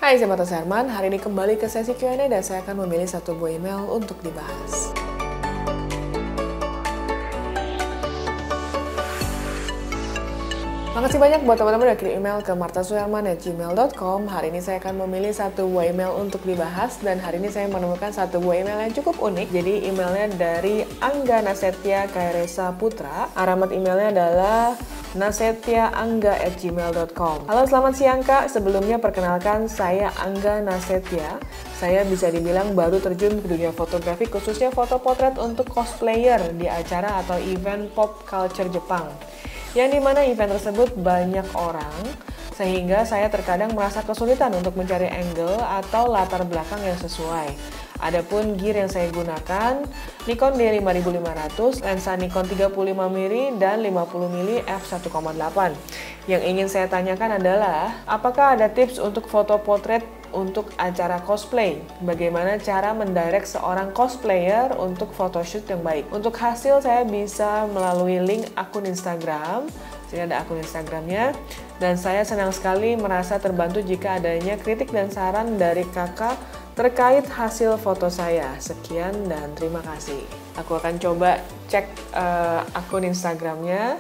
Hai, saya Mata Herman. Hari ini kembali ke sesi Q&A dan saya akan memilih satu buah email untuk dibahas. Makasih banyak buat teman-teman yang kirim email ke martasuherman@gmail.com. Hari ini saya akan memilih satu buah email untuk dibahas dan hari ini saya menemukan satu buah email yang cukup unik. Jadi emailnya dari Angga Nasetya Kairesa Putra. Alamat emailnya adalah nasetyaangga@gmail.com. Halo, selamat siang Kak. Sebelumnya perkenalkan, saya Angga Nasetya. Saya bisa dibilang baru terjun ke dunia fotografi, khususnya foto potret untuk cosplayer di acara atau event pop culture Jepang. Yang dimana event tersebut banyak orang, sehingga saya terkadang merasa kesulitan untuk mencari angle atau latar belakang yang sesuai. Adapun gear yang saya gunakan, Nikon D5500, lensa Nikon 35mm dan 50mm f1.8. Yang ingin saya tanyakan adalah, apakah ada tips untuk foto potret untuk acara cosplay? Bagaimana cara mendirect seorang cosplayer untuk photoshoot yang baik? Untuk hasil saya bisa melalui link akun Instagram. Sini ada akun Instagramnya. Dan saya senang sekali merasa terbantu jika adanya kritik dan saran dari kakak terkait hasil foto saya. Sekian dan terima kasih. Aku akan coba cek akun Instagramnya.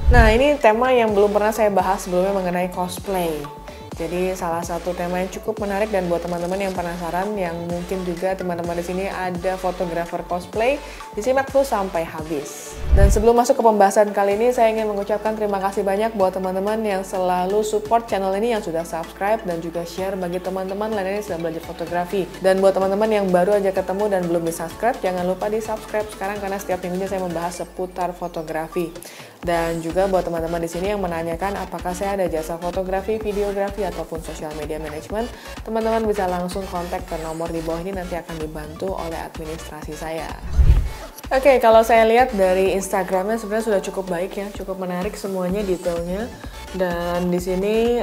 Nah, ini tema yang belum pernah saya bahas sebelumnya mengenai cosplay. Jadi salah satu tema yang cukup menarik dan buat teman-teman yang penasaran, yang mungkin juga teman-teman di sini ada fotografer cosplay, disimak tuh sampai habis. Dan sebelum masuk ke pembahasan kali ini, saya ingin mengucapkan terima kasih banyak buat teman-teman yang selalu support channel ini, yang sudah subscribe dan juga share bagi teman-teman lainnya yang sedang belajar fotografi. Dan buat teman-teman yang baru aja ketemu dan belum di-subscribe, jangan lupa di-subscribe sekarang karena setiap minggunya saya membahas seputar fotografi. Dan juga buat teman-teman di sini yang menanyakan apakah saya ada jasa fotografi, videografi, ataupun social media management, teman-teman bisa langsung kontak ke nomor di bawah ini, nanti akan dibantu oleh administrasi saya. Oke, kalau saya lihat dari Instagramnya sebenarnya sudah cukup baik ya, cukup menarik semuanya detailnya. Dan di sini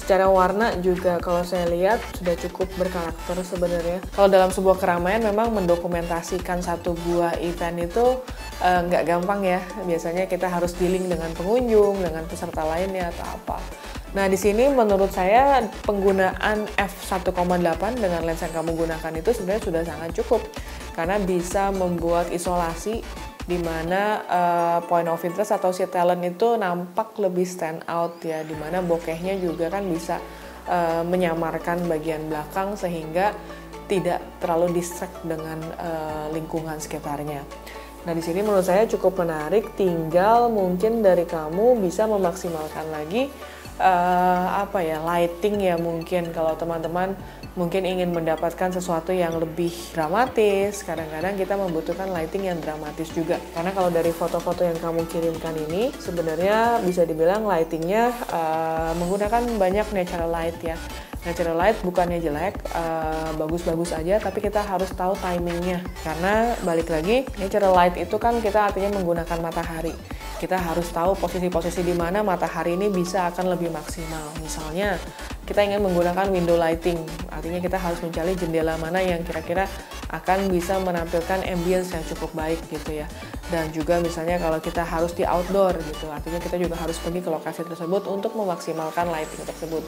secara warna juga kalau saya lihat sudah cukup berkarakter sebenarnya. Kalau dalam sebuah keramaian memang mendokumentasikan satu buah event itu nggak gampang ya. Biasanya kita harus dealing dengan pengunjung, dengan peserta lainnya atau apa. Nah, di sini menurut saya penggunaan f1.8 dengan lensa yang kamu gunakan itu sebenarnya sudah sangat cukup karena bisa membuat isolasi di mana point of interest atau si talent itu nampak lebih stand out ya, di mana bokehnya juga kan bisa menyamarkan bagian belakang sehingga tidak terlalu distract dengan lingkungan sekitarnya. Nah, di sini menurut saya cukup menarik, tinggal mungkin dari kamu bisa memaksimalkan lagi lighting ya. Mungkin kalau teman-teman mungkin ingin mendapatkan sesuatu yang lebih dramatis, kadang-kadang kita membutuhkan lighting yang dramatis juga. Karena kalau dari foto-foto yang kamu kirimkan ini sebenarnya bisa dibilang lightingnya menggunakan banyak natural light ya. Natural light bukannya jelek, bagus-bagus aja, tapi kita harus tahu timingnya. Karena balik lagi, natural light itu kan kita artinya menggunakan matahari. Kita harus tahu posisi-posisi di mana matahari ini bisa akan lebih maksimal. Misalnya, kita ingin menggunakan window lighting, artinya kita harus mencari jendela mana yang kira-kira akan bisa menampilkan ambience yang cukup baik gitu ya. Dan juga misalnya kalau kita harus di outdoor gitu, artinya kita juga harus pergi ke lokasi tersebut untuk memaksimalkan lighting tersebut.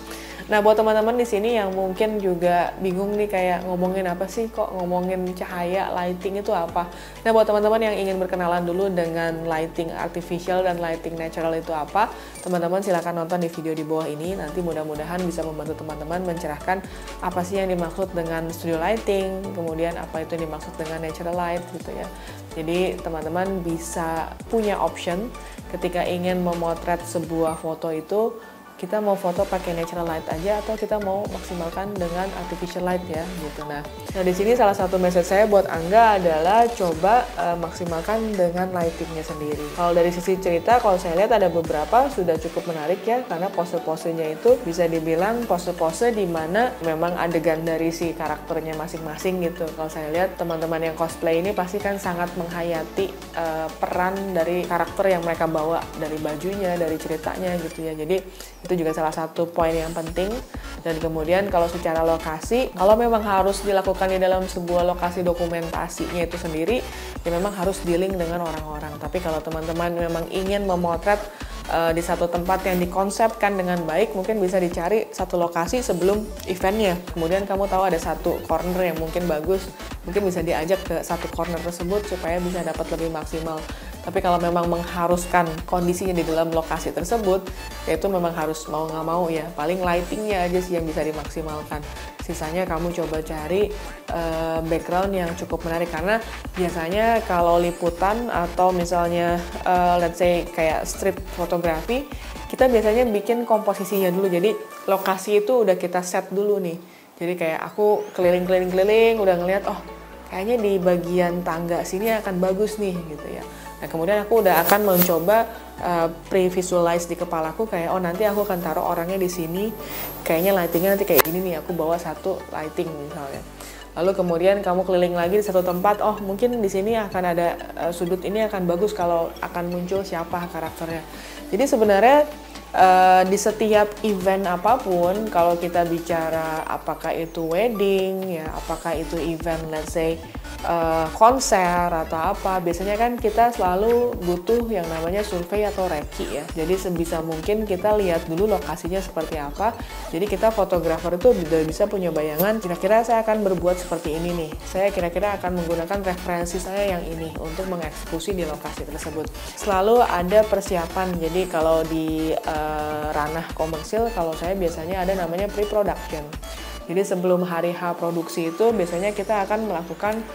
Nah, buat teman-teman di sini yang mungkin juga bingung nih kayak ngomongin apa sih, kok ngomongin cahaya, lighting itu apa? Nah, buat teman-teman yang ingin berkenalan dulu dengan lighting artificial dan lighting natural itu apa, teman-teman silakan nonton di video di bawah ini. Nanti mudah-mudahan bisa membantu teman-teman mencerahkan apa sih yang dimaksud dengan studio lighting, kemudian apa itu yang dimaksud dengan natural light gitu ya. Jadi teman-teman bisa punya option ketika ingin memotret sebuah foto itu, kita mau foto pakai natural light aja atau kita mau maksimalkan dengan artificial light ya gitu. Nah di sini salah satu message saya buat Angga adalah coba maksimalkan dengan lightingnya sendiri. Kalau dari sisi cerita, kalau saya lihat ada beberapa sudah cukup menarik ya, karena pose-posenya itu bisa dibilang pose-pose di mana memang adegan dari si karakternya masing-masing gitu. Kalau saya lihat teman-teman yang cosplay ini pasti kan sangat menghayati peran dari karakter yang mereka bawa, dari bajunya, dari ceritanya gitu ya. Jadi itu juga salah satu poin yang penting. Dan kemudian kalau secara lokasi, kalau memang harus dilakukan di dalam sebuah lokasi dokumentasinya itu sendiri, ya memang harus dealing dengan orang-orang. Tapi kalau teman-teman memang ingin memotret di satu tempat yang dikonsepkan dengan baik, mungkin bisa dicari satu lokasi sebelum eventnya. Kemudian kamu tahu ada satu corner yang mungkin bagus, mungkin bisa diajak ke satu corner tersebut supaya bisa dapat lebih maksimal. Tapi kalau memang mengharuskan kondisinya di dalam lokasi tersebut, ya itu memang harus mau nggak mau ya. Paling lightingnya aja sih yang bisa dimaksimalkan. Sisanya kamu coba cari background yang cukup menarik, karena biasanya kalau liputan atau misalnya let's say kayak street photography, kita biasanya bikin komposisinya dulu. Jadi lokasi itu udah kita set dulu nih. Jadi kayak aku keliling-keliling udah ngeliat, oh kayaknya di bagian tangga sini akan bagus nih gitu ya. Nah kemudian aku udah akan mencoba pre-visualize di kepalaku kayak, oh nanti aku akan taruh orangnya di sini, kayaknya lightingnya nanti kayak gini nih, aku bawa satu lighting misalnya. Lalu kemudian kamu keliling lagi di satu tempat, oh mungkin di sini akan ada sudut ini akan bagus kalau akan muncul siapa karakternya. Jadi sebenarnya di setiap event apapun, kalau kita bicara apakah itu wedding ya, apakah itu event let's say konser atau apa, biasanya kan kita selalu butuh yang namanya survei atau reki ya. Jadi sebisa mungkin kita lihat dulu lokasinya seperti apa. Jadi kita fotografer itu sudah bisa punya bayangan, kira-kira saya akan berbuat seperti ini nih. Saya kira-kira akan menggunakan referensi saya yang ini untuk mengeksekusi di lokasi tersebut. Selalu ada persiapan. Jadi kalau di ranah komersil, kalau saya biasanya ada namanya pre-production. Jadi sebelum hari H produksi itu biasanya kita akan melakukan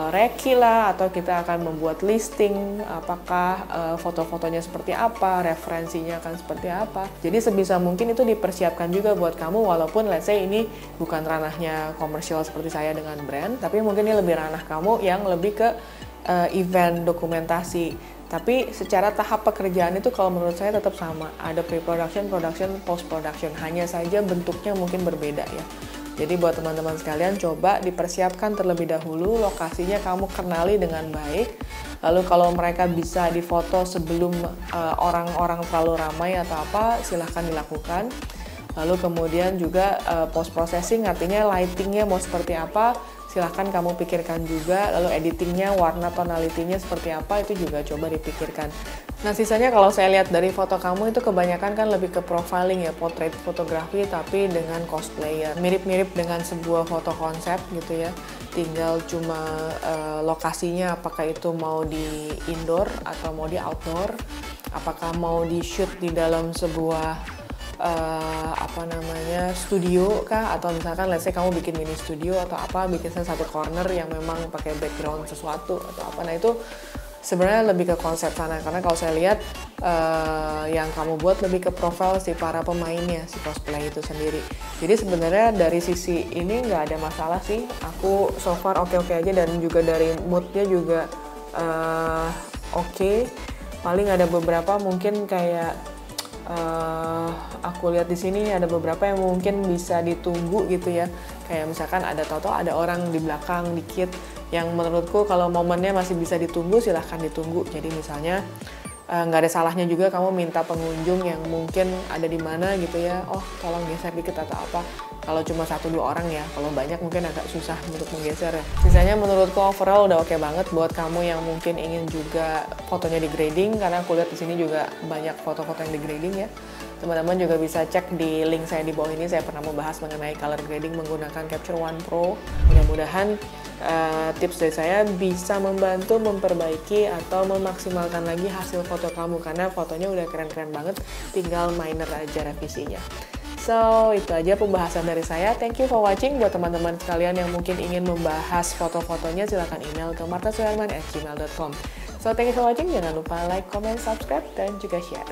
reki lah, atau kita akan membuat listing apakah foto-fotonya seperti apa, referensinya akan seperti apa. Jadi sebisa mungkin itu dipersiapkan juga buat kamu, walaupun let's say ini bukan ranahnya komersial seperti saya dengan brand, tapi mungkin ini lebih ranah kamu yang lebih ke event dokumentasi. Tapi secara tahap pekerjaan itu kalau menurut saya tetap sama, ada pre-production, production, post-production, hanya saja bentuknya mungkin berbeda ya. Jadi buat teman-teman sekalian, coba dipersiapkan terlebih dahulu, lokasinya kamu kenali dengan baik. Lalu kalau mereka bisa difoto sebelum orang-orang terlalu ramai atau apa, silahkan dilakukan. Lalu kemudian juga post-processing, artinya lightingnya mau seperti apa, silahkan kamu pikirkan juga. Lalu editingnya, warna tonalitinya seperti apa, itu juga coba dipikirkan. Nah sisanya kalau saya lihat dari foto kamu itu kebanyakan kan lebih ke profiling ya, portrait fotografi tapi dengan cosplayer. Mirip-mirip dengan sebuah foto konsep gitu ya. Tinggal cuma lokasinya apakah itu mau di indoor atau mau di outdoor, apakah mau di shoot di dalam sebuah studio kah, atau misalkan let's say kamu bikin mini studio atau apa, bikin satu corner yang memang pakai background sesuatu atau apa. Nah itu sebenarnya lebih ke konsep sana, karena kalau saya lihat yang kamu buat lebih ke profil si para pemainnya, si cosplay itu sendiri. Jadi sebenarnya dari sisi ini nggak ada masalah sih, aku so far oke-oke aja, dan juga dari moodnya juga oke. Paling ada beberapa mungkin kayak aku lihat di sini ada beberapa yang mungkin bisa ditunggu gitu ya, kayak misalkan ada tato ada orang di belakang dikit yang menurutku kalau momennya masih bisa ditunggu, silahkan ditunggu. Jadi misalnya nggak ada salahnya juga kamu minta pengunjung yang mungkin ada di mana gitu ya, oh tolong geser dikit atau apa. Kalau cuma 1-2 orang ya, kalau banyak mungkin agak susah untuk menggeser ya. Sisanya menurutku overall udah oke banget buat kamu yang mungkin ingin juga fotonya di grading, karena aku lihat di sini juga banyak foto-foto yang di grading ya. Teman-teman juga bisa cek di link saya di bawah ini, saya pernah membahas mengenai color grading menggunakan Capture One Pro. Mudah-mudahan tips dari saya bisa membantu memperbaiki atau memaksimalkan lagi hasil foto kamu, karena fotonya udah keren-keren banget, tinggal minor aja revisinya. So, itu aja pembahasan dari saya. Thank you for watching. Buat teman-teman sekalian yang mungkin ingin membahas foto-fotonya, silahkan email ke martasuherman@gmail.com. So, thank you for watching. Jangan lupa like, comment, subscribe, dan juga share.